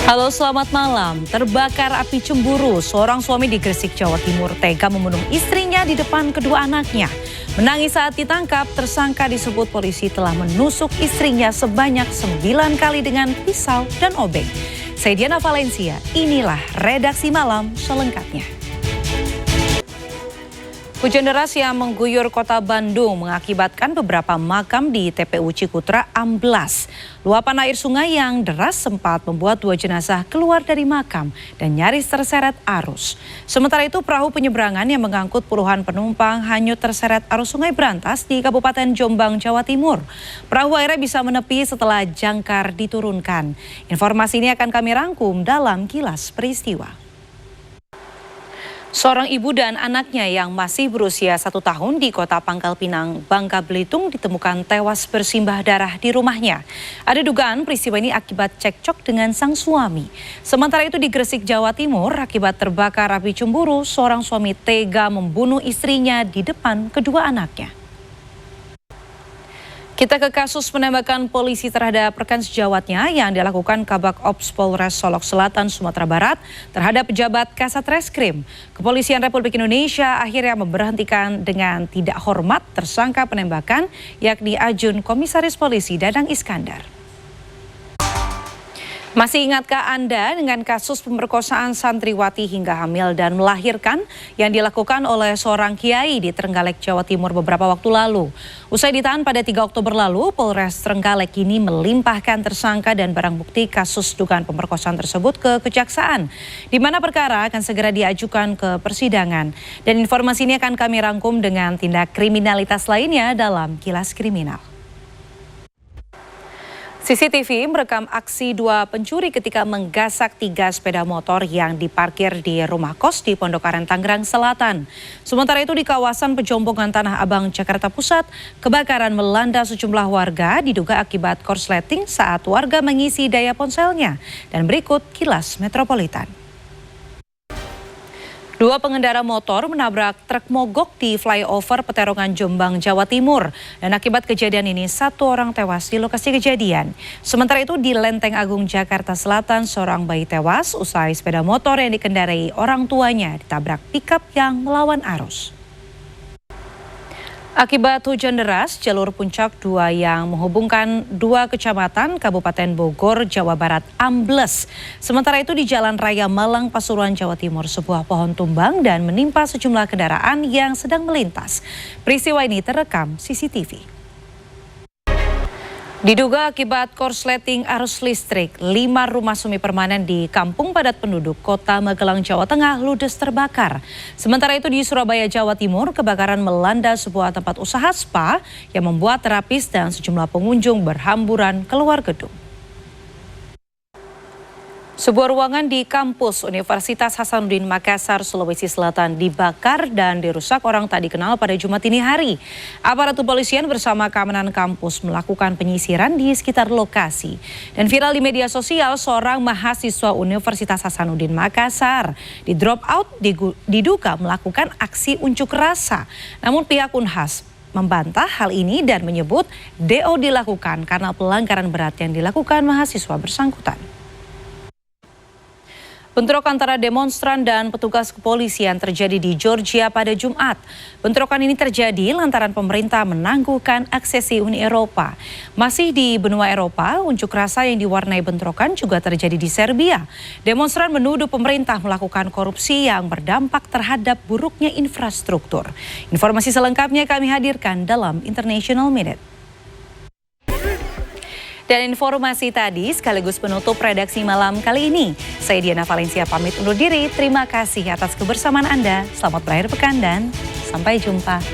Halo, selamat malam. Terbakar api cemburu, seorang suami di Gresik, Jawa Timur tega membunuh istrinya di depan kedua anaknya. Menangis saat ditangkap, tersangka disebut polisi telah menusuk istrinya sebanyak 9 kali dengan pisau dan obeng. Saya Diana Valencia, inilah redaksi malam selengkapnya. Hujan deras yang mengguyur kota Bandung mengakibatkan beberapa makam di TPU Cikutra amblas. Luapan air sungai yang deras sempat membuat 2 jenazah keluar dari makam dan nyaris terseret arus. Sementara itu perahu penyeberangan yang mengangkut puluhan penumpang hanyut terseret arus sungai Brantas di Kabupaten Jombang, Jawa Timur. Perahu akhirnya bisa menepi setelah jangkar diturunkan. Informasi ini akan kami rangkum dalam Kilas Peristiwa. Seorang ibu dan anaknya yang masih berusia 1 tahun di kota Pangkal Pinang, Bangka Belitung ditemukan tewas bersimbah darah di rumahnya. Ada dugaan peristiwa ini akibat cekcok dengan sang suami. Sementara itu di Gresik, Jawa Timur, akibat terbakar api cemburu, seorang suami tega membunuh istrinya di depan kedua anaknya. Kita ke kasus penembakan polisi terhadap rekan sejawatnya yang dilakukan Kabak Ops Polres Solok Selatan, Sumatera Barat terhadap pejabat Kasat Reskrim. Kepolisian Republik Indonesia akhirnya memberhentikan dengan tidak hormat tersangka penembakan yakni Ajun Komisaris Polisi Dadang Iskandar. Masih ingatkah Anda dengan kasus pemerkosaan santriwati hingga hamil dan melahirkan yang dilakukan oleh seorang kiai di Trenggalek, Jawa Timur beberapa waktu lalu? Usai ditahan pada 3 Oktober lalu, Polres Trenggalek kini melimpahkan tersangka dan barang bukti kasus dugaan pemerkosaan tersebut ke Kejaksaan, di mana perkara akan segera diajukan ke persidangan. Dan informasi ini akan kami rangkum dengan tindak kriminalitas lainnya dalam Kilas Kriminal. CCTV merekam aksi 2 pencuri ketika menggasak 3 sepeda motor yang diparkir di rumah kos di Pondok Aren, Tangerang Selatan. Sementara itu di kawasan Pejombongan Tanah Abang, Jakarta Pusat, kebakaran melanda sejumlah warga diduga akibat korsleting saat warga mengisi daya ponselnya. Dan berikut Kilas Metropolitan. 2 pengendara motor menabrak truk mogok di flyover Peterongan, Jombang, Jawa Timur. Dan akibat kejadian ini 1 orang tewas di lokasi kejadian. Sementara itu di Lenteng Agung, Jakarta Selatan, seorang bayi tewas usai sepeda motor yang dikendarai orang tuanya ditabrak pickup yang melawan arus. Akibat hujan deras, jalur puncak 2 yang menghubungkan 2 kecamatan Kabupaten Bogor, Jawa Barat ambles. Sementara itu di Jalan Raya Malang, Pasuruan, Jawa Timur, sebuah pohon tumbang dan menimpa sejumlah kendaraan yang sedang melintas. Peristiwa ini terekam CCTV. Diduga akibat korsleting arus listrik, 5 rumah semi permanen di Kampung Padat Penduduk, Kota Magelang, Jawa Tengah ludes terbakar. Sementara itu di Surabaya, Jawa Timur, kebakaran melanda sebuah tempat usaha spa yang membuat terapis dan sejumlah pengunjung berhamburan keluar gedung. Sebuah ruangan di kampus Universitas Hasanuddin Makassar, Sulawesi Selatan dibakar dan dirusak orang tak dikenal pada Jumat dini hari. Aparat kepolisian bersama keamanan kampus melakukan penyisiran di sekitar lokasi. Dan viral di media sosial, seorang mahasiswa Universitas Hasanuddin Makassar di drop out diduga melakukan aksi unjuk rasa. Namun pihak Unhas membantah hal ini dan menyebut DO dilakukan karena pelanggaran berat yang dilakukan mahasiswa bersangkutan. Bentrok antara demonstran dan petugas kepolisian terjadi di Georgia pada Jumat. Bentrokan ini terjadi lantaran pemerintah menangguhkan aksesi Uni Eropa. Masih di benua Eropa, unjuk rasa yang diwarnai bentrokan juga terjadi di Serbia. Demonstran menuduh pemerintah melakukan korupsi yang berdampak terhadap buruknya infrastruktur. Informasi selengkapnya kami hadirkan dalam International Minute. Dan informasi tadi sekaligus penutup redaksi malam kali ini. Saya Diana Valencia pamit undur diri. Terima kasih atas kebersamaan Anda. Selamat berakhir pekan dan sampai jumpa.